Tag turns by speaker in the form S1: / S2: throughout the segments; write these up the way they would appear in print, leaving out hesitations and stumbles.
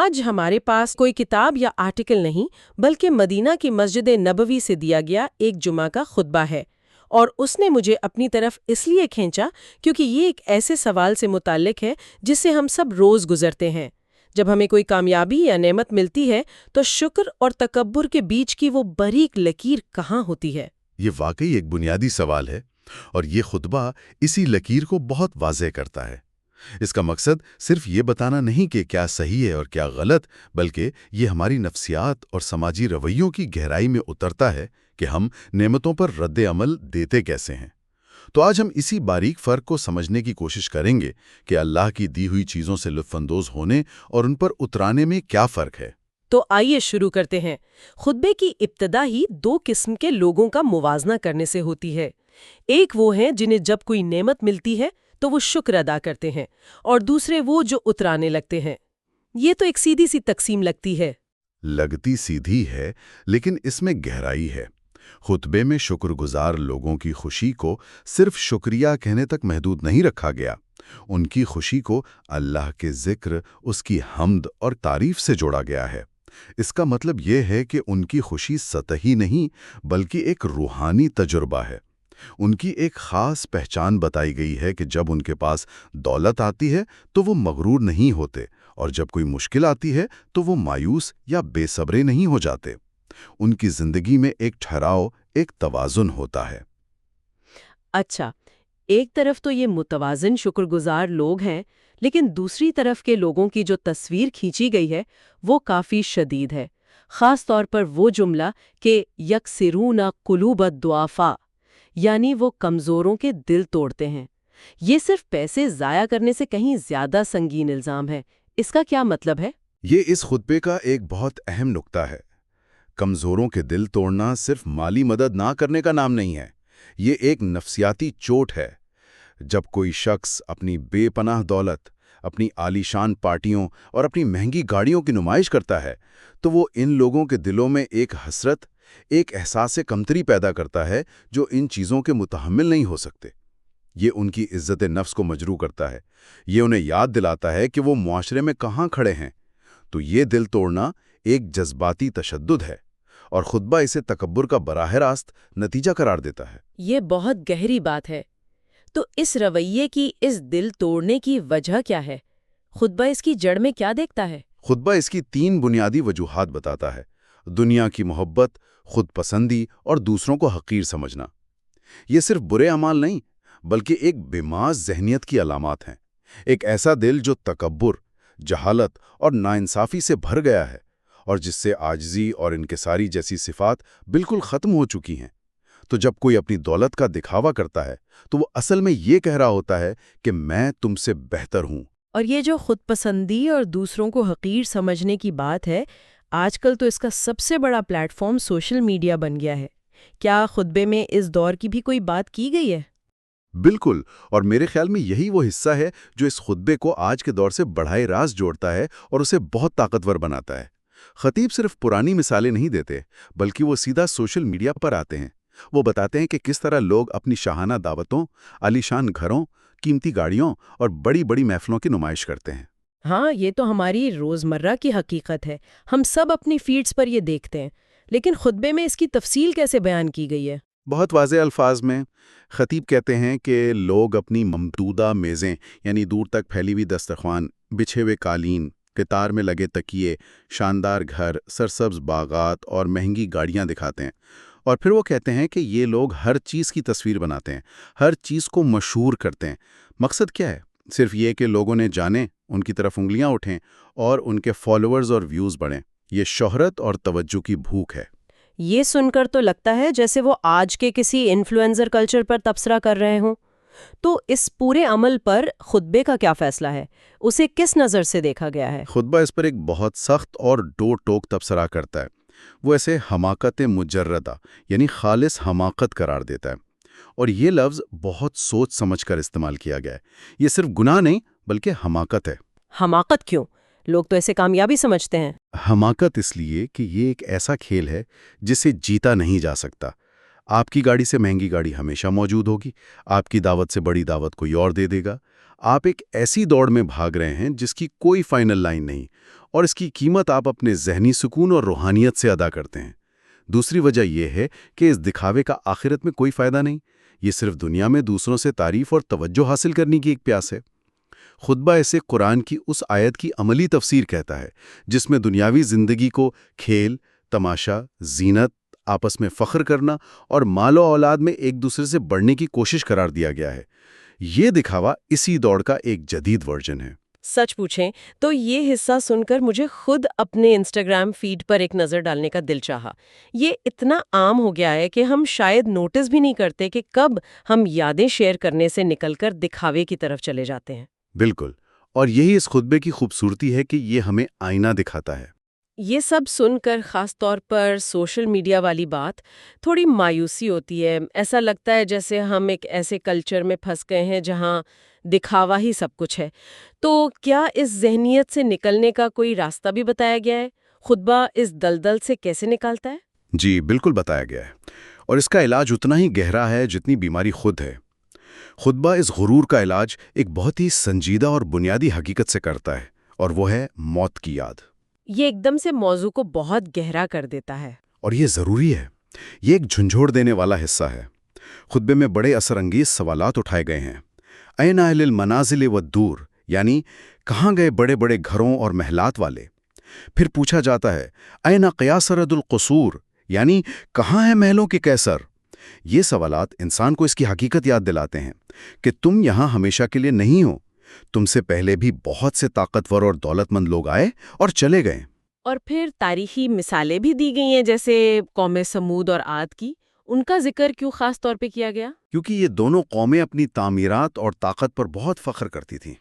S1: آج ہمارے پاس کوئی کتاب یا آرٹیکل نہیں بلکہ مدینہ کی مسجد نبوی سے دیا گیا ایک جمعہ کا خطبہ ہے، اور اس نے مجھے اپنی طرف اس لیے کھینچا کیونکہ یہ ایک ایسے سوال سے متعلق ہے جس سے ہم سب روز گزرتے ہیں۔ جب ہمیں کوئی کامیابی یا نعمت ملتی ہے تو شکر اور تکبر کے بیچ کی وہ باریک لکیر کہاں ہوتی ہے؟
S2: یہ واقعی ایک بنیادی سوال ہے، اور یہ خطبہ اسی لکیر کو بہت واضح کرتا ہے۔ اس کا مقصد صرف یہ بتانا نہیں کہ کیا صحیح ہے اور کیا غلط، بلکہ یہ ہماری نفسیات اور سماجی رویوں کی گہرائی میں اترتا ہے کہ ہم نعمتوں پر رد عمل دیتے کیسے ہیں۔ تو آج ہم اسی باریک فرق کو سمجھنے کی کوشش کریں گے کہ اللہ کی دی ہوئی چیزوں سے لطف اندوز ہونے اور ان پر اترانے میں کیا فرق ہے۔
S1: تو آئیے شروع کرتے ہیں۔ خطبے کی ابتدا ہی دو قسم کے لوگوں کا موازنہ کرنے سے ہوتی ہے۔ ایک وہ ہیں جنہیں جب کوئی نعمت ملتی ہے تو وہ شکر ادا کرتے ہیں، اور دوسرے وہ جو اترانے لگتے ہیں۔ یہ تو ایک سیدھی سی تقسیم لگتی ہے۔
S2: لگتی سیدھی ہے، لیکن اس میں گہرائی ہے۔ خطبے میں شکر گزار لوگوں کی خوشی کو صرف شکریہ کہنے تک محدود نہیں رکھا گیا۔ ان کی خوشی کو اللہ کے ذکر، اس کی حمد اور تعریف سے جوڑا گیا ہے۔ اس کا مطلب یہ ہے کہ ان کی خوشی سطحی نہیں بلکہ ایک روحانی تجربہ ہے۔ ان کی ایک خاص پہچان بتائی گئی ہے کہ جب ان کے پاس دولت آتی ہے تو وہ مغرور نہیں ہوتے، اور جب کوئی مشکل آتی ہے تو وہ مایوس یا بے صبرے نہیں ہو جاتے۔ ان کی زندگی میں ایک ٹھہراؤ، ایک توازن ہوتا ہے۔
S1: اچھا، ایک طرف تو یہ متوازن شکر گزار لوگ ہیں، لیکن دوسری طرف کے لوگوں کی جو تصویر کھینچی گئی ہے وہ کافی شدید ہے۔ خاص طور پر وہ جملہ کہ یکسرون قلوب الضعفاء، یعنی وہ کمزوروں کے دل توڑتے ہیں۔ یہ صرف پیسے ضائع کرنے سے کہیں زیادہ سنگین الزام ہے۔ اس کا کیا مطلب ہے؟
S2: یہ اس خطبے کا ایک بہت اہم نقطہ ہے۔ کمزوروں کے دل توڑنا صرف مالی مدد نہ کرنے کا نام نہیں ہے، یہ ایک نفسیاتی چوٹ ہے۔ جب کوئی شخص اپنی بے پناہ دولت، اپنی عالیشان پارٹیوں اور اپنی مہنگی گاڑیوں کی نمائش کرتا ہے تو وہ ان لوگوں کے دلوں میں ایک حسرت، ایک احساس کمتری پیدا کرتا ہے جو ان چیزوں کے متحمل نہیں ہو سکتے۔ یہ ان کی عزت نفس کو مجروح کرتا ہے، یہ انہیں یاد دلاتا ہے کہ وہ معاشرے میں کہاں کھڑے ہیں۔ تو یہ دل توڑنا ایک جذباتی تشدد ہے، اور خطبہ اسے تکبر کا براہ راست نتیجہ قرار دیتا ہے۔
S1: یہ بہت گہری بات ہے۔ تو اس رویے کی، اس دل توڑنے کی وجہ کیا ہے؟ خطبہ اس کی جڑ میں کیا دیکھتا ہے؟
S2: خطبہ اس کی 3 بنیادی وجوہات بتاتا ہے: دنیا کی محبت، خود پسندی اور دوسروں کو حقیر سمجھنا۔ یہ صرف برے اعمال نہیں بلکہ ایک بیماز ذہنیت کی علامات ہیں۔ ایک ایسا دل جو تکبر، جہالت اور ناانصافی سے بھر گیا ہے، اور جس سے عاجزی اور انکساری جیسی صفات بالکل ختم ہو چکی ہیں۔ تو جب کوئی اپنی دولت کا دکھاوا کرتا ہے تو وہ اصل میں یہ کہہ رہا ہوتا ہے کہ میں تم سے بہتر ہوں۔
S1: اور یہ جو خود پسندی اور دوسروں کو حقیر سمجھنے کی بات ہے، آج کل تو اس کا سب سے بڑا پلیٹ فارم سوشل میڈیا بن گیا ہے۔ کیا خطبے میں اس دور کی بھی کوئی بات کی گئی ہے؟
S2: بالکل، اور میرے خیال میں یہی وہ حصہ ہے جو اس خطبے کو آج کے دور سے بڑھائے راست جوڑتا ہے اور اسے بہت طاقتور بناتا ہے۔ خطیب صرف پرانی مثالیں نہیں دیتے بلکہ وہ سیدھا سوشل میڈیا پر آتے ہیں۔ وہ بتاتے ہیں کہ کس طرح لوگ اپنی شاہانہ دعوتوں، عالیشان گھروں، قیمتی گاڑیوں اور بڑی بڑی محفلوں کی نمائش کرتے ہیں۔
S1: ہاں، یہ تو ہماری روزمرہ کی حقیقت ہے، ہم سب اپنی فیڈز پر یہ دیکھتے ہیں۔ لیکن خطبے میں اس کی تفصیل کیسے بیان کی گئی ہے؟
S2: بہت واضح الفاظ میں خطیب کہتے ہیں کہ لوگ اپنی ممدودہ میزیں، یعنی دور تک پھیلی ہوئی دسترخوان، بچھے ہوئے قالین، قطار میں لگے تکیے، شاندار گھر، سرسبز باغات اور مہنگی گاڑیاں دکھاتے ہیں، اور پھر وہ کہتے ہیں کہ یہ لوگ ہر چیز کی تصویر بناتے ہیں، ہر چیز کو مشہور کرتے ہیں۔ مقصد کیا ہے؟ صرف یہ کہ لوگوں نے جانیں، ان کی طرف انگلیاں اٹھیں اور ان کے فالوورز اور ویوز بڑھیں۔ یہ شہرت اور توجہ کی بھوک ہے۔
S1: یہ سن کر تو لگتا ہے جیسے وہ آج کے کسی انفلوئنسر کلچر پر تبصرہ کر رہے ہوں۔ تو اس پورے عمل پر خطبے کا کیا فیصلہ ہے؟ اسے کس نظر سے دیکھا گیا ہے؟
S2: خطبہ اس پر ایک بہت سخت اور ڈو ٹوک تبصرہ کرتا ہے۔ وہ ایسے حماقت مجردہ، یعنی خالص حماقت قرار دیتا ہے، اور یہ لفظ بہت سوچ سمجھ کر استعمال کیا گیا ہے۔ یہ صرف گناہ نہیں بلکہ حماقت ہے۔
S1: حماقت کیوں؟ لوگ تو اسے کامیابی سمجھتے ہیں۔
S2: حماقت اس لیے کہ یہ ایک ایسا کھیل ہے جسے جیتا نہیں جا سکتا۔ آپ کی گاڑی سے مہنگی گاڑی ہمیشہ موجود ہوگی، آپ کی دعوت سے بڑی دعوت کوئی اور دے دے گا۔ آپ ایک ایسی دوڑ میں بھاگ رہے ہیں جس کی کوئی فائنل لائن نہیں، اور اس کی قیمت آپ اپنے ذہنی سکون اور روحانیت سے ادا کرتے ہیں۔ دوسری وجہ یہ ہے کہ اس دکھاوے کا آخرت میں کوئی فائدہ نہیں، یہ صرف دنیا میں دوسروں سے تعریف اور توجہ حاصل کرنے کی ایک پیاس ہے۔ خطبہ اسے قرآن کی اس آیت کی عملی تفسیر کہتا ہے جس میں دنیاوی زندگی کو کھیل، تماشا، زینت، آپس میں فخر کرنا اور مال و اولاد میں ایک دوسرے سے بڑھنے کی کوشش قرار دیا گیا ہے۔ یہ دکھاوا اسی دوڑ کا ایک جدید ورژن ہے۔
S1: سچ پوچھیں تو یہ حصہ سن کر مجھے خود اپنے انسٹاگرام فیڈ پر ایک نظر ڈالنے کا دل چاہا۔ یہ اتنا عام ہو گیا ہے کہ ہم شاید نوٹس بھی نہیں کرتے کہ کب ہم یادیں شیئر کرنے سے نکل کر دکھاوے کی طرف چلے جاتے ہیں۔
S2: بالکل، اور یہی اس خطبے کی خوبصورتی ہے کہ یہ ہمیں آئینہ دکھاتا ہے۔
S1: یہ سب سن کر خاص طور پر سوشل میڈیا والی بات تھوڑی مایوسی ہوتی ہے۔ ایسا لگتا ہے جیسے ہم ایک ایسے کلچر میں پھنس گئے ہیں جہاں دکھاوا ہی سب کچھ ہے۔ تو کیا اس ذہنیت سے نکلنے کا کوئی راستہ بھی بتایا گیا ہے؟ خطبہ اس دلدل سے کیسے نکالتا ہے؟
S2: جی بالکل بتایا گیا ہے، اور اس کا علاج اتنا ہی گہرا ہے جتنی بیماری خود ہے۔ خطبہ اس غرور کا علاج ایک بہت ہی سنجیدہ اور بنیادی حقیقت سے کرتا ہے، اور وہ ہے موت کی یاد۔
S1: یہ ایک دم سے موضوع کو بہت گہرا کر دیتا ہے۔
S2: اور یہ ضروری ہے، یہ ایک جھنجھوڑ دینے والا حصہ ہے۔ خطبے میں بڑے اثر انگیز سوالات اٹھائے گئے ہیں۔ این اہل المنازل والدور، یعنی کہاں گئے بڑے بڑے گھروں اور محلات والے؟ پھر پوچھا جاتا ہے این قیاصرۃ القصور، یعنی کہاں ہیں محلوں کے قیصر؟ یہ سوالات انسان کو اس کی حقیقت یاد دلاتے ہیں کہ تم یہاں ہمیشہ کے لیے نہیں ہو، تم سے پہلے بھی بہت سے طاقتور اور دولت مند لوگ آئے اور چلے گئے۔
S1: اور پھر تاریخی مثالیں بھی دی گئی ہیں، جیسے قوم سمود اور عاد کی۔ ان کا ذکر کیوں خاص طور پہ کیا گیا؟
S2: کیونکہ یہ دونوں قومیں اپنی تعمیرات اور طاقت پر بہت فخر کرتی تھیں۔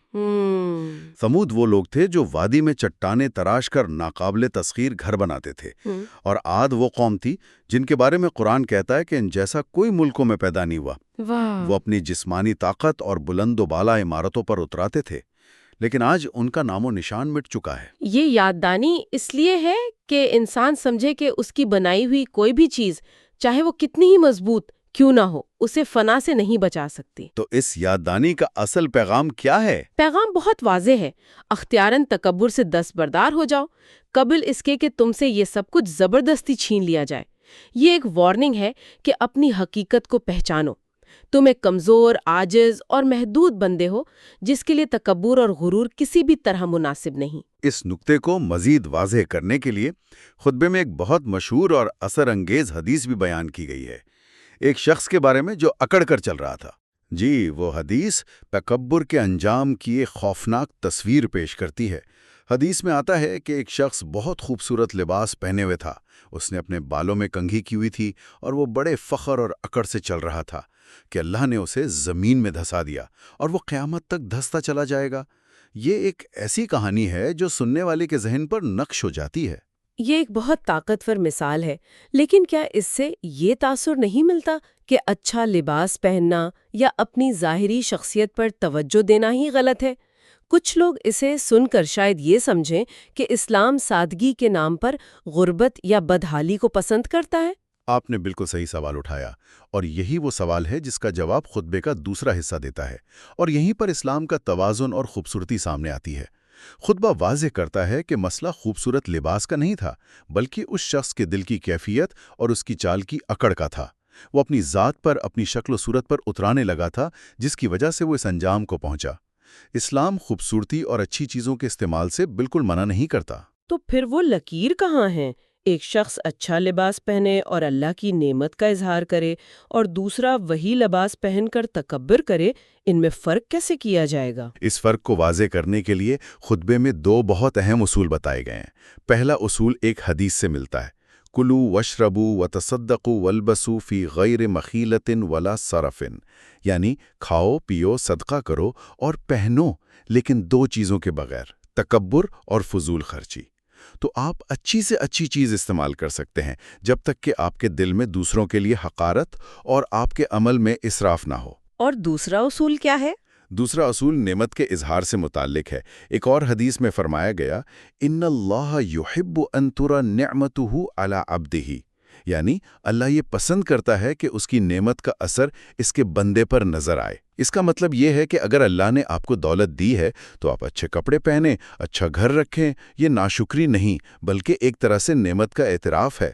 S2: سمود وہ لوگ تھے جو وادی میں چٹانیں تراش کر ناقابل تسخیر گھر بناتے تھے، اور عاد وہ قوم تھی جن کے بارے میں قرآن کہتا ہے کہ ان جیسا کوئی ملکوں میں پیدا نہیں ہوا۔ وہ اپنی جسمانی طاقت اور بلند و بالا عمارتوں پر اتراتے تھے، لیکن آج ان کا نام و نشان مٹ چکا ہے۔
S1: یہ یاددانی اس لیے ہے کہ انسان سمجھے کہ اس کی بنائی ہوئی کوئی بھی چیز، چاہے وہ کتنی ہی مضبوط کیوں نہ ہو، اسے فنا سے نہیں بچا سکتی۔
S2: تو اس یاددانی کا اصل پیغام کیا ہے؟
S1: پیغام بہت واضح ہے۔ اختیاراً تکبر سے دستبردار ہو جاؤ، قبل اس کے کہ تم سے یہ سب کچھ زبردستی چھین لیا جائے۔ یہ ایک وارننگ ہے کہ اپنی حقیقت کو پہچانو۔ تم ایک کمزور، عاجز اور محدود بندے ہو جس کے لیے تکبر اور غرور کسی بھی طرح مناسب نہیں۔
S2: اس نقطے کو مزید واضح کرنے کے لیے خطبے میں ایک بہت مشہور اور اثر انگیز حدیث بھی بیان کی گئی ہے، ایک شخص کے بارے میں جو اکڑ کر چل رہا تھا۔ جی، وہ حدیث تکبر کے انجام کی ایک خوفناک تصویر پیش کرتی ہے۔ حدیث میں آتا ہے کہ ایک شخص بہت خوبصورت لباس پہنے ہوئے تھا، اس نے اپنے بالوں میں کنگھی کی ہوئی تھی اور وہ بڑے فخر اور اکڑ سے چل رہا تھا کہ اللہ نے اسے زمین میں دھسا دیا اور وہ قیامت تک دھستا چلا جائے گا۔ یہ ایک ایسی کہانی ہے جو سننے والے کے ذہن پر نقش ہو جاتی ہے۔
S1: یہ ایک بہت طاقتور مثال ہے، لیکن کیا اس سے یہ تاثر نہیں ملتا کہ اچھا لباس پہننا یا اپنی ظاہری شخصیت پر توجہ دینا ہی غلط ہے؟ کچھ لوگ اسے سن کر شاید یہ سمجھیں کہ اسلام سادگی کے نام پر غربت یا بدحالی کو پسند کرتا ہے۔
S2: آپ نے بالکل صحیح سوال اٹھایا، اور یہی وہ سوال ہے جس کا جواب خطبے کا دوسرا حصہ دیتا ہے، اور یہیں پر اسلام کا توازن اور خوبصورتی سامنے آتی ہے۔ خطبہ واضح کرتا ہے کہ مسئلہ خوبصورت لباس کا نہیں تھا، بلکہ اس شخص کے دل کی کیفیت اور اس کی چال کی اکڑ کا تھا۔ وہ اپنی ذات پر، اپنی شکل و صورت پر اترانے لگا تھا، جس کی وجہ سے وہ اس انجام کو پہنچا۔ اسلام خوبصورتی اور اچھی چیزوں کے استعمال سے بالکل منع نہیں کرتا۔
S1: تو پھر وہ لکیر کہاں ہے؟ ایک شخص اچھا لباس پہنے اور اللہ کی نعمت کا اظہار کرے، اور دوسرا وہی لباس پہن کر تکبر کرے، ان میں فرق کیسے کیا جائے گا؟
S2: اس فرق کو واضح کرنے کے لیے خطبے میں دو بہت اہم اصول بتائے گئے ہیں۔ پہلا اصول ایک حدیث سے ملتا ہے، کلو وشربو وتصدقوا والبسوا فی غیر مخیلۃ ولا صرف، یعنی کھاؤ پیو صدقہ کرو اور پہنو، لیکن دو چیزوں کے بغیر، تکبر اور فضول خرچی۔ تو آپ اچھی سے اچھی چیز استعمال کر سکتے ہیں جب تک کہ آپ کے دل میں دوسروں کے لیے حقارت اور آپ کے عمل میں اسراف نہ ہو۔
S1: اور دوسرا اصول کیا ہے؟
S2: دوسرا اصول نعمت کے اظہار سے متعلق ہے۔ ایک اور حدیث میں فرمایا گیا، ان اللہ یحب ان تری نعمتہ علی عبدہ، یعنی اللہ یہ پسند کرتا ہے کہ اس کی نعمت کا اثر اس کے بندے پر نظر آئے۔ اس کا مطلب یہ ہے کہ اگر اللہ نے آپ کو دولت دی ہے تو آپ اچھے کپڑے پہنیں، اچھا گھر رکھیں، یہ ناشکری نہیں بلکہ ایک طرح سے نعمت کا اعتراف ہے۔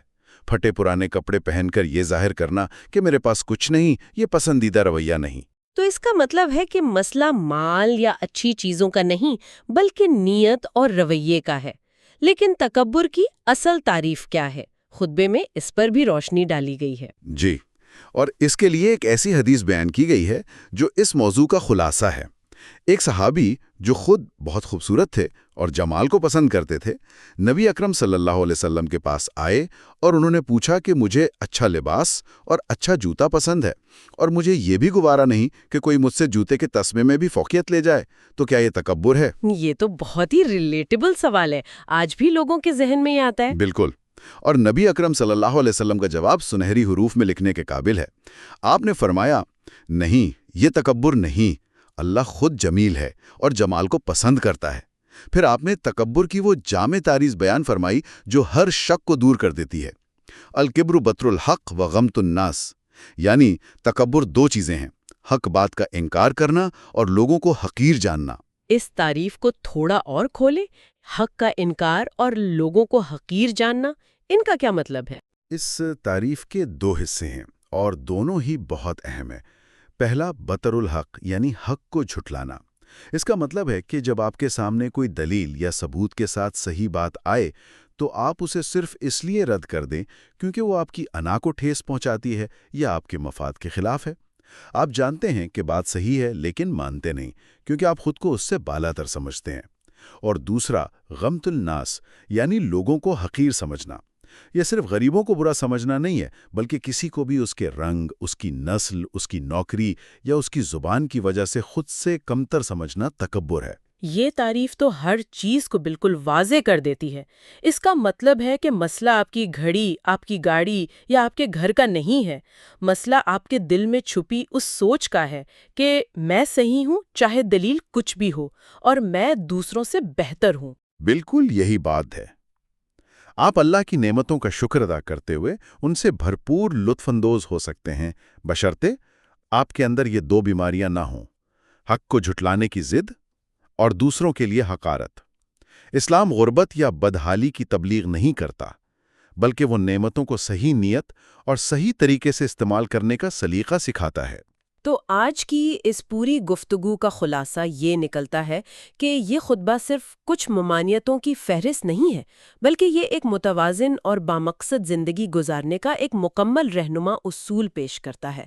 S2: پھٹے پرانے کپڑے پہن کر یہ ظاہر کرنا کہ میرے پاس کچھ نہیں، یہ پسندیدہ رویہ نہیں۔
S1: تو اس کا مطلب ہے کہ مسئلہ مال یا اچھی چیزوں کا نہیں بلکہ نیت اور رویے کا ہے۔ لیکن تکبر کی اصل تعریف کیا ہے؟ خطبے میں اس پر بھی روشنی ڈالی گئی ہے۔
S2: جی، اور اس کے لیے ایک ایسی حدیث بیان کی گئی ہے جو اس موضوع کا خلاصہ ہے۔ ایک صحابی جو خود بہت خوبصورت تھے اور جمال کو پسند کرتے تھے، نبی اکرم صلی اللہ علیہ وسلم کے پاس آئے اور انہوں نے پوچھا کہ مجھے اچھا لباس اور اچھا جوتا پسند ہے، اور مجھے یہ بھی گوارا نہیں کہ کوئی مجھ سے جوتے کے تسمے میں بھی فوقیت لے جائے، تو کیا یہ تکبر ہے؟
S1: یہ تو بہت ہی ریلیٹیبل سوال ہے، آج بھی لوگوں کے ذہن میں یہ آتا ہے۔
S2: بالکل، اور نبی اکرم صلی اللہ علیہ وسلم کا جواب سنہری حروف میں لکھنے کے قابل ہے۔ آپ نے فرمایا، نہیں، یہ تکبر نہیں، اللہ خود جمیل ہے اور جمال کو پسند کرتا ہے۔ پھر آپ نے تکبر کی وہ جامع تعریف بیان فرمائی جو ہر شک کو دور کر دیتی ہے۔ الکبر بطر الحق و غمت الناس، یعنی تکبر دو چیزیں ہیں، حق بات کا انکار کرنا اور لوگوں کو حقیر جاننا۔
S1: اس تعریف کو تھوڑا اور کھولیں، حق کا انکار اور لوگوں کو حقیر جاننا، ان کا کیا مطلب ہے؟
S2: اس تعریف کے دو حصے ہیں اور دونوں ہی بہت اہم ہیں۔ پہلا بطر الحق یعنی حق کو جھٹلانا۔ اس کا مطلب ہے کہ جب آپ کے سامنے کوئی دلیل یا ثبوت کے ساتھ صحیح بات آئے تو آپ اسے صرف اس لیے رد کر دیں کیونکہ وہ آپ کی انا کو ٹھیس پہنچاتی ہے یا آپ کے مفاد کے خلاف ہے۔ آپ جانتے ہیں کہ بات صحیح ہے لیکن مانتے نہیں کیونکہ آپ خود کو اس سے بالاتر سمجھتے ہیں۔ اور دوسرا غمت الناس یعنی لوگوں کو حقیر سمجھنا۔ یہ صرف غریبوں کو برا سمجھنا نہیں ہے بلکہ کسی کو بھی اس کے رنگ، اس کی نسل، اس کی نوکری یا اس کی زبان کی وجہ سے خود سے کمتر سمجھنا تکبر ہے۔
S1: یہ تعریف تو ہر چیز کو بالکل واضح کر دیتی ہے۔ اس کا مطلب ہے کہ مسئلہ آپ کی گھڑی، آپ کی گاڑی یا آپ کے گھر کا نہیں ہے۔ مسئلہ آپ کے دل میں چھپی اس سوچ کا ہے کہ میں صحیح ہوں چاہے دلیل کچھ بھی ہو، اور میں دوسروں سے بہتر ہوں۔
S2: بالکل یہی بات ہے۔ آپ اللہ کی نعمتوں کا شکر ادا کرتے ہوئے ان سے بھرپور لطف اندوز ہو سکتے ہیں، بشرطے آپ کے اندر یہ دو بیماریاں نہ ہوں: حق کو جھٹلانے کی ضد اور دوسروں کے لیے حقارت۔ اسلام غربت یا بدحالی کی تبلیغ نہیں کرتا، بلکہ وہ نعمتوں کو صحیح نیت اور صحیح طریقے سے استعمال کرنے کا سلیقہ سکھاتا ہے۔
S1: تو آج کی اس پوری گفتگو کا خلاصہ یہ نکلتا ہے کہ یہ خطبہ صرف کچھ ممانعتوں کی فہرست نہیں ہے، بلکہ یہ ایک متوازن اور بامقصد زندگی گزارنے کا ایک مکمل رہنما اصول پیش کرتا ہے۔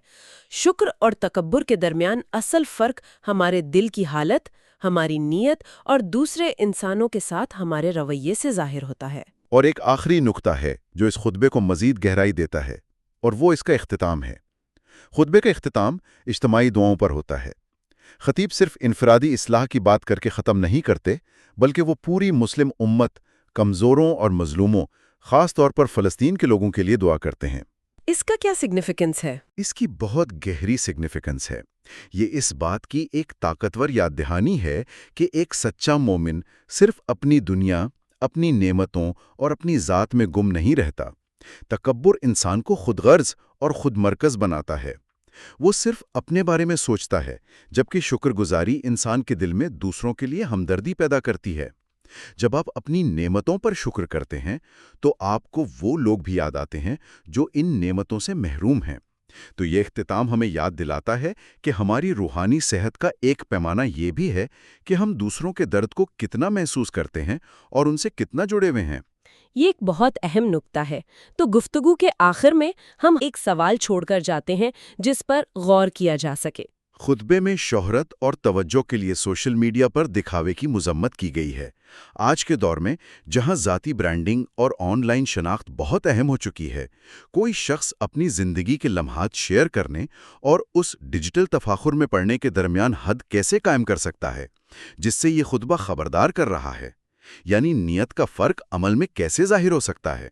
S1: شکر اور تکبر کے درمیان اصل فرق ہمارے دل کی حالت، ہماری نیت اور دوسرے انسانوں کے ساتھ ہمارے رویے سے ظاہر ہوتا ہے۔
S2: اور ایک آخری نقطہ ہے جو اس خطبے کو مزید گہرائی دیتا ہے، اور وہ اس کا اختتام ہے۔ خطبے کا اختتام اجتماعی دعاؤں پر ہوتا ہے۔ خطیب صرف انفرادی اصلاح کی بات کر کے ختم نہیں کرتے، بلکہ وہ پوری مسلم امت، کمزوروں اور مظلوموں، خاص طور پر فلسطین کے لوگوں کے لیے دعا کرتے ہیں۔
S1: اس کا کیا سگنیفیکنس ہے؟
S2: اس کی بہت گہری سگنیفیکنس ہے۔ یہ اس بات کی ایک طاقتور یاد دہانی ہے کہ ایک سچا مومن صرف اپنی دنیا، اپنی نعمتوں اور اپنی ذات میں گم نہیں رہتا۔ تکبر انسان کو خود غرض اور خود مرکز بناتا ہے۔ وہ صرف اپنے بارے میں سوچتا ہے، جبکہ شکر گزاری انسان کے دل میں دوسروں کے لیے ہمدردی پیدا کرتی ہے۔ جب آپ اپنی نعمتوں پر شکر کرتے ہیں تو آپ کو وہ لوگ بھی یاد آتے ہیں جو ان نعمتوں سے محروم ہیں۔ تو یہ اختتام ہمیں یاد دلاتا ہے کہ ہماری روحانی صحت کا ایک پیمانہ یہ بھی ہے کہ ہم دوسروں کے درد کو کتنا محسوس کرتے ہیں اور ان سے کتنا جڑے ہوئے ہیں۔
S1: یہ ایک بہت اہم نکتہ ہے۔ تو گفتگو کے آخر میں ہم ایک سوال چھوڑ کر جاتے ہیں جس پر غور کیا جا سکے۔
S2: خطبے میں شہرت اور توجہ کے لیے سوشل میڈیا پر دکھاوے کی مذمت کی گئی ہے۔ آج کے دور میں جہاں ذاتی برانڈنگ اور آن لائن شناخت بہت اہم ہو چکی ہے، کوئی شخص اپنی زندگی کے لمحات شیئر کرنے اور اس ڈیجیٹل تفاخر میں پڑنے کے درمیان حد کیسے قائم کر سکتا ہے جس سے یہ خطبہ خبردار کر رہا ہے؟ یعنی نیت کا فرق عمل میں کیسے ظاہر ہو سکتا ہے؟